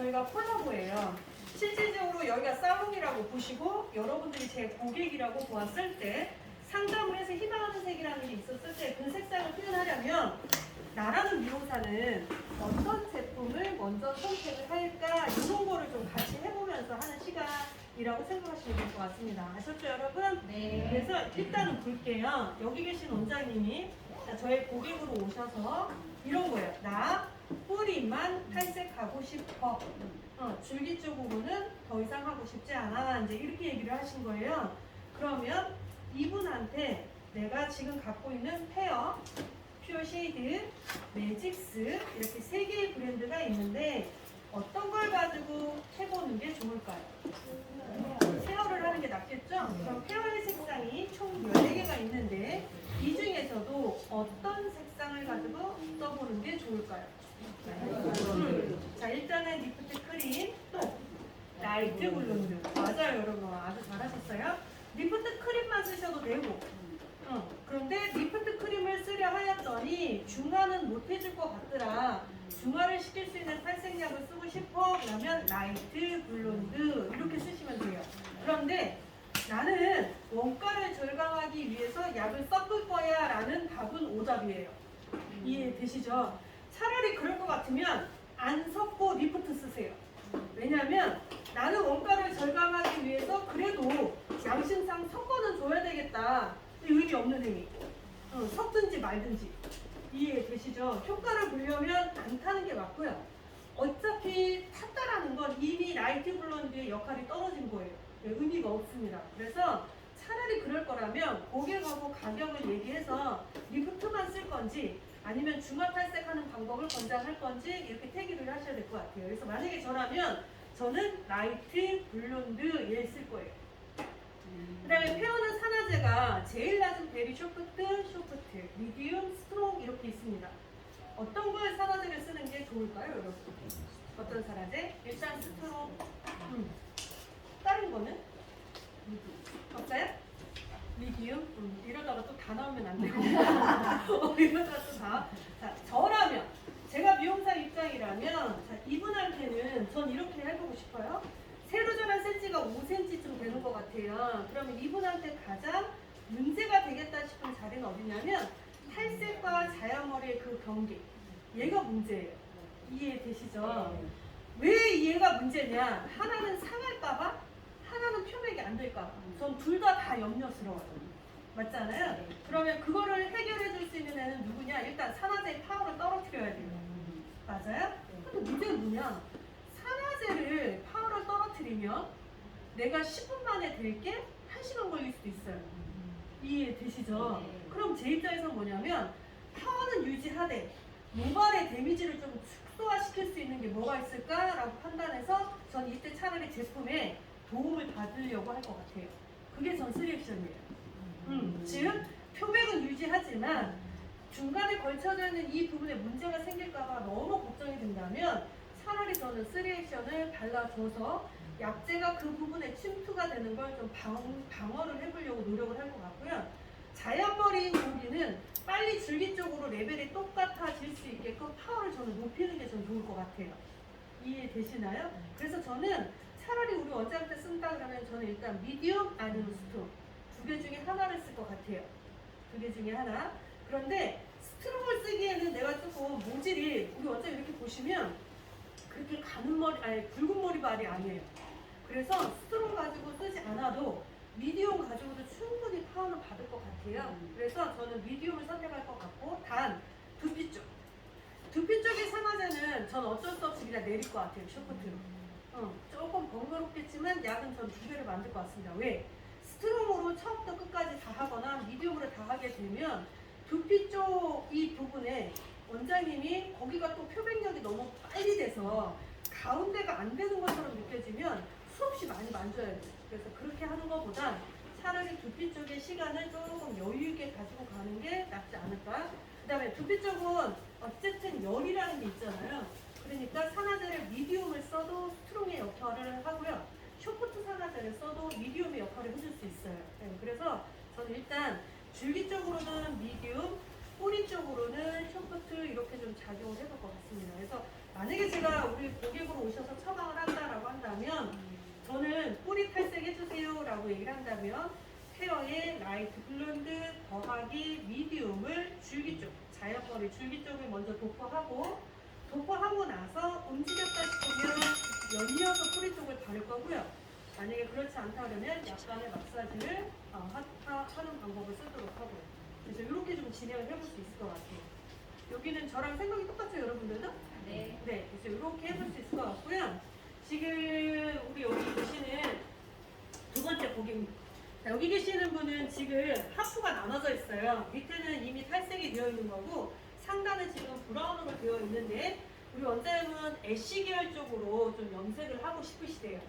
저희가 콜라보예요. 실질적으로 여기가 살롱이라고 보시고 여러분들이 제 고객이라고 보았을 때 상담을 해서 희망하는 색이라는 게 있었을 때 그 색상을 표현하려면 나라는 미용사는 어떤 제품을 먼저 선택을 할까 이런 거를 좀 같이 해보면서 하는 시간이라고 생각하시면 될 것 같습니다. 아셨죠 여러분? 네. 그래서 일단은 볼게요. 여기 계신 원장님이 저의 고객으로 오셔서 이런 거예요. 나 뿌리만 탈색하고 싶어. 줄기 쪽으로는 더 이상 하고 싶지 않아. 이제 이렇게 얘기를 하신 거예요. 그러면 이분한테 내가 지금 갖고 있는 페어, 퓨어 쉐이드, 매직스 이렇게 세 개의 브랜드가 있는데 어떤 걸 가지고 해보는 게 좋을까요? 페어를 하는 게 낫겠죠? 그럼 페어의 색상이 총 14개가 있는데 이 중에서도 어떤 색상을 가지고 써보는 게 좋을까요? 자, 일단은 리프트 크림, 또 라이트 블론드. 맞아요 여러분, 아주 잘하셨어요. 리프트 크림만 쓰셔도 되고 그런데 리프트 크림을 쓰려 하였더니 중화는 못 해줄 것 같더라. 중화를 시킬 수 있는 탈색약을 쓰고 싶어. 그러면 라이트 블론드 이렇게 쓰시면 돼요. 그런데 나는 원가를 절감하기 위해서 약을 섞을 거야 라는 답은 오답이에요. 이해되시죠? 차라리 그럴 것 같으면 안 섞고 리프트 쓰세요. 왜냐하면 나는 원가를 절감하기 위해서 그래도 양심상 섞어는 줘야 되겠다. 의미 없는 행위. 섞든지 말든지. 이해되시죠? 효과를 보려면 안 타는 게 맞고요. 어차피 탔다라는 건 이미 라이트 블론드의 역할이 떨어진 거예요. 의미가 없습니다. 그래서 차라리 그럴 거라면 고객하고 가격을 얘기해서 리프트만 쓸 건지 아니면 중화 탈색하는 방법을 권장할 건지 이렇게 태기를 하셔야 될 것 같아요. 그래서 만약에 저라면 저는 라이트 블론드 얘 쓸 거예요. 그 다음에 페어는 산화제가 제일 낮은 베리 쇼프트, 미디움, 스트롱 이렇게 있습니다. 어떤 걸 산화제를 쓰는 게 좋을까요 여러분? 어떤 산화제? 일단 스트롱. 다른 거는? 없어요? 미디움? 이러다가 또 다 나오면 안 되고 이러다가 또 다. 자, 저라면 제가 미용사 입장이라면 자, 이분한테는 전 이렇게 해보고 싶어요. 새로 자란 센치가 5cm쯤 되는 것 같아요. 그러면 이분한테 가장 문제가 되겠다 싶은 자리는 어디냐면 탈색과 자연머리의 그 경계. 얘가 문제예요. 이해되시죠? 왜 얘가 문제냐? 하나는 상할까봐, 하나는 표백이 안 될까봐. 전 둘 다 염려스러워요. 맞잖아요? 그러면 그거를 해결해 줄 수 있는 애는 누구냐? 일단 산화제의 파워를 떨어뜨려야 돼요. 맞아요? 근데 문제는 뭐냐? 산화제를 파워를 떨어뜨리면 내가 10분 만에 될 게 1시간 걸릴 수도 있어요. 이해되시죠? 그럼 제 입장에서는 뭐냐면 파워는 유지하되 모발의 데미지를 좀 축소화시킬 수 있는 게 뭐가 있을까라고 판단해서 전 이때 차라리 제품에 도움을 받으려고 할 것 같아요. 그게 전 3액션이에요. 즉 표백은 유지하지만 중간에 걸쳐져 있는 이 부분에 문제가 생길까봐 너무 걱정이 된다면 차라리 저는 3액션을 발라줘서 약재가 그 부분에 침투가 되는 걸 좀 방어를 해보려고 노력을 할 것 같고요. 자연머리인 고기는 빨리 줄기 쪽으로 레벨이 똑같아질 수 있게끔 파워를 저는 높이는 게 좀 좋을 것 같아요. 이해되시나요? 그래서 저는 차라리 우리 원장한테 쓴다 그러면 저는 일단 미디움 아니면 스트롱 두 개 중에 하나를 쓸 것 같아요. 두 개 중에 하나. 그런데 스트롱을 쓰기에는 내가 조금 모질이 우리 원장 이렇게 보시면 그렇게 가는 머리, 아니 굵은 머리발이 아니에요. 그래서 스트롱 가지고 쓰지 않아도 미디움 가지고도 충분히 파워는 받을 것 같아요. 그래서 저는 미디움을 선택할 것 같고 단 두피 쪽. 두피 쪽의 산화제는 전 어쩔 수 없이 그냥 내릴 것 같아요. 쇼프트로. 조금 번거롭겠지만 약은 전 두 개를 만들 것 같습니다. 왜? 스트롱으로 처음부터 끝까지 다 하거나 미디움으로 다 하게 되면 두피 쪽 이 부분에 원장님이 거기가 또 표백력이 너무 빨리 돼서 가운데가 안 되는 것처럼 느껴지면 수없이 많이 만져야 돼요. 그래서 그렇게 하는 것보다 차라리 두피 쪽의 시간을 조금 여유 있게 가지고 가는 게 낫지 않을까. 그 다음에 두피 쪽은 어쨌든 열이라는 게 있잖아요. 그러니까 산화제를 미디움을 써도 스트롱의 역할을 하고요. 쇼프트 산화제를 써도 미디움의 역할을 해줄 수 있어요. 네, 그래서 저는 일단 줄기 쪽으로는 미디움, 뿌리 쪽으로는 쇼프트 이렇게 좀 작용을 해볼 것 같습니다. 그래서 만약에 제가 우리 고객으로 오셔서 처방 페어라고 얘기를 한다면 페어의 라이트 블론드 더하기 미디움을 줄기 쪽, 자연머리 줄기 쪽에 먼저 도포하고 나서 움직였다 싶으면 열려서 뿌리 쪽을 바를 거고요. 만약에 그렇지 않다 그러면 약간의 마사지를 하는 방법을 쓰도록 하고요. 그래서 이렇게 좀 진행을 해볼 수 있을 것 같아요. 여기는 저랑 생각이 똑같죠, 여러분들도? 네. 네, 그래서 이렇게 해볼 수 있을 것 같고요. 지금 우리 여기 계시는 두 번째 고객님. 자, 여기 계시는 분은 지금 하프가 나눠져 있어요. 밑에는 이미 탈색이 되어 있는 거고 상단은 지금 브라운으로 되어 있는데 우리 원장님은 애쉬 계열 쪽으로 좀 염색을 하고 싶으시대요.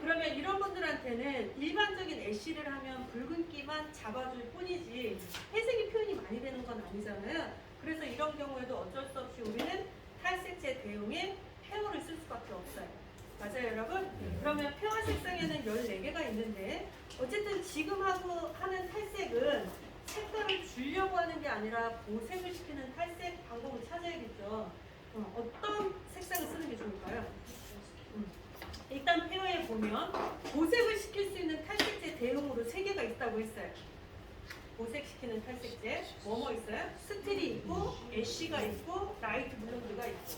그러면 이런 분들한테는 일반적인 애쉬를 하면 붉은기만 잡아줄 뿐이지 회색이 표현이 많이 되는 건 아니잖아요. 그래서 이런 경우에도 어쩔 수 없이 우리는 탈색제 대용의 페어를 쓸 수밖에 없어요. 맞아요, 여러분? 그러면 페어 색상에는 14개가 있는데 어쨌든 지금 하는 탈색은 색깔을 주려고 하는 게 아니라 보색을 시키는 탈색 방법을 찾아야겠죠. 어떤 색상을 쓰는 게 좋을까요? 일단 페어에 보면 보색을 시킬 수 있는 탈색제 대용으로 3개가 있다고 했어요. 보색시키는 탈색제 뭐뭐 있어요? 스틸이 있고 애쉬가 있고 라이트 블론드가 있고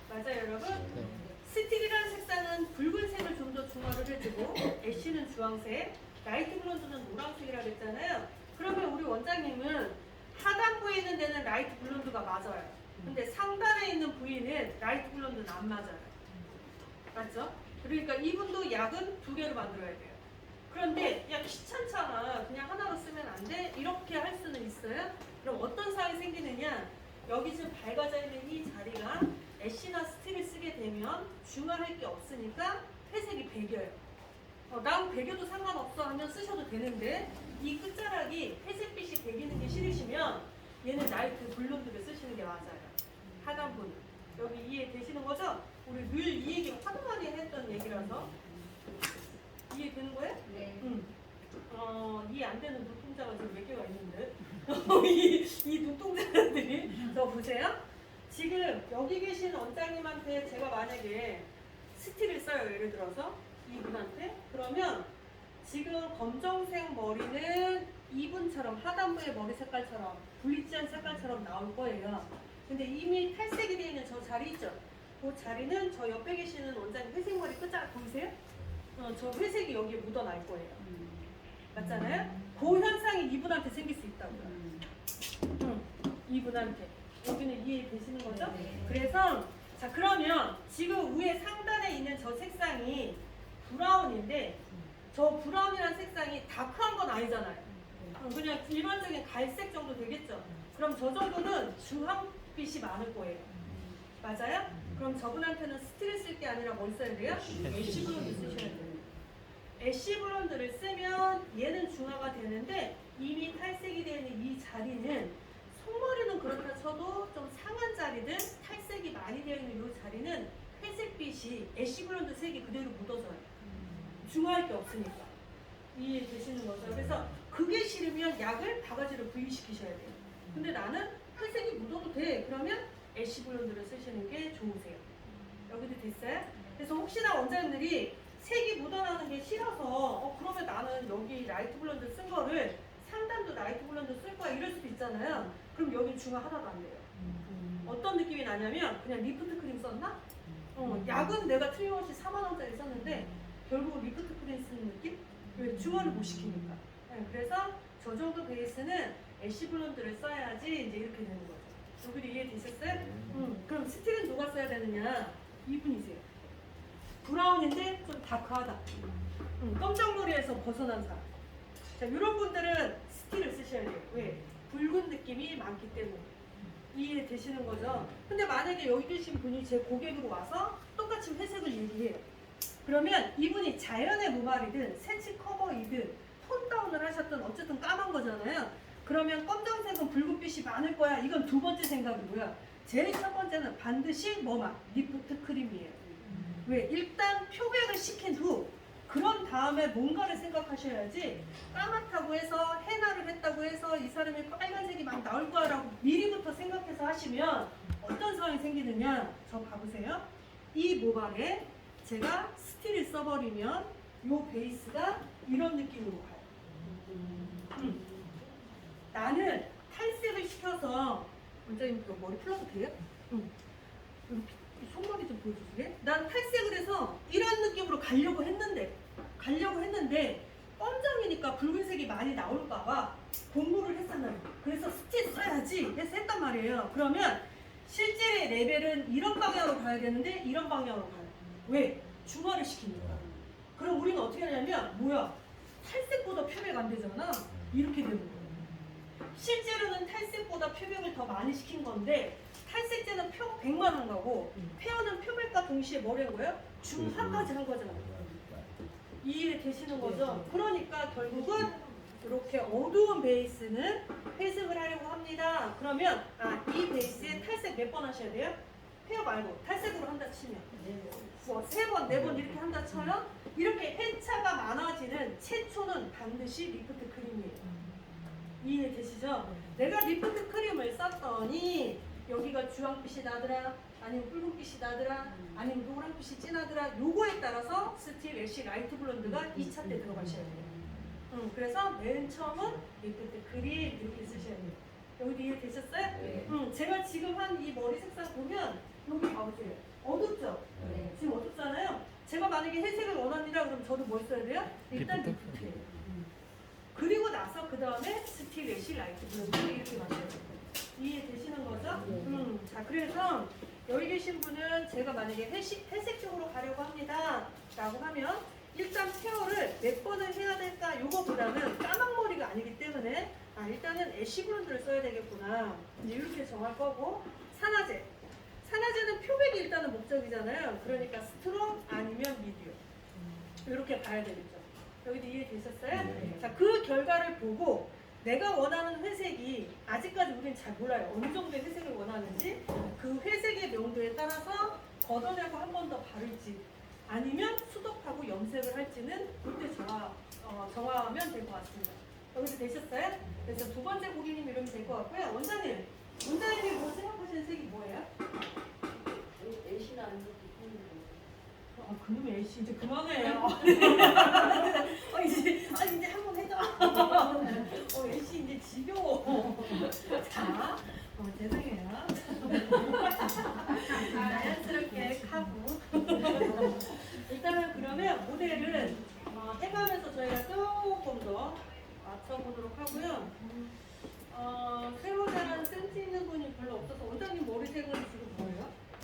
맞아요 여러분? 스틸이라는 색상은 붉은색을 좀 더 중화를 해주고 애쉬는 주황색 라이트 블론드는 노란색이라고 했잖아요. 그러면 우리 원장님은 하단부에 있는 데는 라이트 블론드가 맞아요. 근데 상단에 있는 부위는 라이트 블론드는 안 맞아요. 맞죠? 그러니까 이분도 약은 2개로 만들어야 돼요. 그런데 야 귀찮잖아. 그냥 하나로 쓰면 안 돼? 이렇게 할 수는 있어요. 그럼 어떤 상황이 생기느냐? 여기 지금 밝아져 있는 이 자리가 애쉬나 스틸을 쓰게 되면 중화할 게 없으니까 회색이 배겨요. 난 배겨도 상관없어 하면 쓰셔도 되는데 이 끝자락이 회색빛이 배기는 게 싫으시면 얘는 라이트 블론드를 쓰시는 게 맞아요. 하단부는. 여기 이해되시는 거죠? 우리 늘 이 얘기 하도 많이 했던 얘기라서 이해되는 거예요? 네. 이해 안 되는 눈동자가 지금 몇 개가 있는데 이 눈동자들이 저 보세요. 지금 여기 계신 원장님한테 제가 만약에 스틸을 써요. 예를 들어서 이분한테 그러면 지금 검정색 머리는 이분처럼 하단부의 머리 색깔처럼 블리치한 색깔처럼 나올 거예요. 근데 이미 탈색이 되어 있는 저 자리 있죠? 그 자리는 저 옆에 계시는 원장님 회색 머리 끝자락 보이세요? 저 회색이 여기에 묻어날 거예요. 맞잖아요? 그 현상이 이분한테 생길 수 있다고요. 이분한테. 여기는 이해되시는 거죠? 네. 그래서 자 그러면 지금 위에 상단에 있는 저 색상이 브라운인데 저 브라운이라는 색상이 다크한 건 아니잖아요. 그냥 일반적인 갈색 정도 되겠죠? 그럼 저 정도는 주황빛이 많을 거예요. 맞아요? 그럼 저분한테는 스틸을 쓸 게 아니라 뭘 써야 돼요? 애쉬 블론드 쓰셔야 돼요. 애쉬 블론드를 쓰면 얘는 중화가 되는데 이미 탈색이 되어 있는 이 자리는 속머리는 그렇다 쳐도 좀 상한 자리든 탈색이 많이 되어 있는 이 자리는 회색빛이 애쉬 블론드 색이 그대로 묻어져요. 중화할 게 없으니까. 이해되시는 거죠? 그래서 그게 싫으면 약을 바가지로 부위시키셔야 돼요. 근데 나는 회색이 묻어도 돼. 그러면 애쉬 블론드를 쓰시는 게 좋으세요. 여기도 됐어요? 그래서 혹시나 원장님들이 색이 묻어나는 게 싫어서 그러면 나는 여기 라이트 블론드 쓴 거를 상단도 라이트 블론드 쓸 거야 이럴 수도 있잖아요. 그럼 여기 중화 하나도 안 돼요. 어떤 느낌이 나냐면 그냥 리프트 크림 썼나? 약은 내가 틀림없이 4만원짜리 썼는데 결국은 리프트 크림 쓰는 느낌? 왜 중화를 못 시키니까. 네, 그래서 저 정도 베이스는 애쉬 블론드를 써야지 이제 이렇게 되는 거죠. 여기도 이해되셨어요? 그럼 스틸은 누가 써야 되느냐? 이분이세요. 브라운인데 좀 다크하다. 검정머리에서 벗어난 사람. 자, 이런 분들은 스틸을 쓰셔야 돼요. 왜? 붉은 느낌이 많기 때문에. 이해되시는 거죠? 근데 만약에 여기 계신 분이 제 고객으로 와서 똑같이 회색을 얘기해요. 그러면 이분이 자연의 모발이든 세치 커버이든 톤 다운을 하셨든 어쨌든 까만 거잖아요. 그러면 검정색은 붉은빛이 많을 거야. 이건 두 번째 생각이고요. 제일 첫 번째는 반드시 뭐만? 리프트 크림이에요. 왜? 일단 표백을 시킨 후 그런 다음에 뭔가를 생각하셔야지 까맣다고 해서 해나를 했다고 해서 이 사람이 빨간색이 막 나올 거라고 미리부터 생각해서 하시면 어떤 상황이 생기느냐 저 봐보세요. 이 모발에 제가 스틸을 써버리면 요 베이스가 이런 느낌으로 가요. 나는 탈색을 시켜서 원장님 머리 풀어도 돼요? 이렇게 손머리 좀 보여주세요. 난 탈색을 해서 이런 느낌으로 가려고 했는데 검정이니까 붉은색이 많이 나올까봐 공부를 했었나요? 그래서 스티치 써야지 해서 했단 말이에요. 그러면 실제 레벨은 이런 방향으로 가야 되는데 이런 방향으로 가요. 왜? 중화를 시키니까. 그럼 우리는 어떻게 하냐면 뭐야? 탈색보다 표백 안 되잖아. 이렇게 되는 거예요. 실제로는 탈색보다 표백을 더 많이 시킨 건데 탈색제는 100만 한 거고 페어는 표백과 동시에 뭐라는 거예요? 중화까지 한 거잖아요. 이해되시는 거죠? 그러니까 결국은 이렇게 어두운 베이스는 회색을 하려고 합니다. 그러면 이 베이스에 탈색 몇 번 하셔야 돼요? 페어 말고 탈색으로 한다 치면 뭐 3번, 4번 이렇게 한다 쳐요. 이렇게 회차가 많아지는 최초는 반드시 리프트 크림이에요. 이해되시죠? 내가 리프트 크림을 썼더니 여기가 주황빛이 나더라, 아니면 붉은빛이 나더라, 아니면 노란빛이 진하더라. 요거에 따라서 스틸, 애쉬, 라이트 블론드가 2차 때 들어가셔야 돼요. 그래서 맨 처음은 리프트 크림 이렇게 쓰셔야 돼요. 여기도 이해되셨어요? 네. 제가 지금 한 이 머리 색상 보면 여기 봐보세요. 어둡죠? 네. 지금 어둡잖아요? 제가 만약에 회색을 원합니다. 그럼 저도 뭘 써야 돼요? 일단 리프트예요. 그리고 나서 그 다음에 스틸, 애쉬, 라이트 블론드 이렇게 마셔야 돼요. 이해되시는 거죠? 자, 그래서 여기 계신 분은 제가 만약에 회색 쪽으로 가려고 합니다 라고 하면 일단 페어를 몇 번을 해야 될까 요거보다는 까망머리가 아니기 때문에 일단은 애쉬 블론드를 써야 되겠구나 이제 이렇게 정할 거고 산화제는 표백이 일단은 목적이잖아요. 그러니까 스트롱 아니면 미디움 이렇게 봐야 되겠죠. 여기도 이해되셨어요? 네. 자, 그 결과를 보고 내가 원하는 회색이 아직까지 우리는 잘 몰라요. 어느 정도의 회색을 원하는지 그 회색의 명도에 따라서 걷어내고 한 번 더 바를지 아니면 수독하고 염색을 할지는 그때 정하면 될 것 같습니다. 여기서 되셨어요? 그래서 두 번째 고객님 이러면 될 것 같고요. 원장님이 뭐 생각하시는 색이 뭐예요? 애쉬나 아니면 그놈의 애쉬 이제 그만해요. 이제 한번 해줘. 애쉬 이제 지겨워. 자, 죄송해요. 자연스럽게 하고. 일단은 그러면 모델을 해가면서 저희가 조금 더 맞춰보도록 하고요. 새로 자란 센스 있는 분이 별로 없어서 원장님 머리색은 지금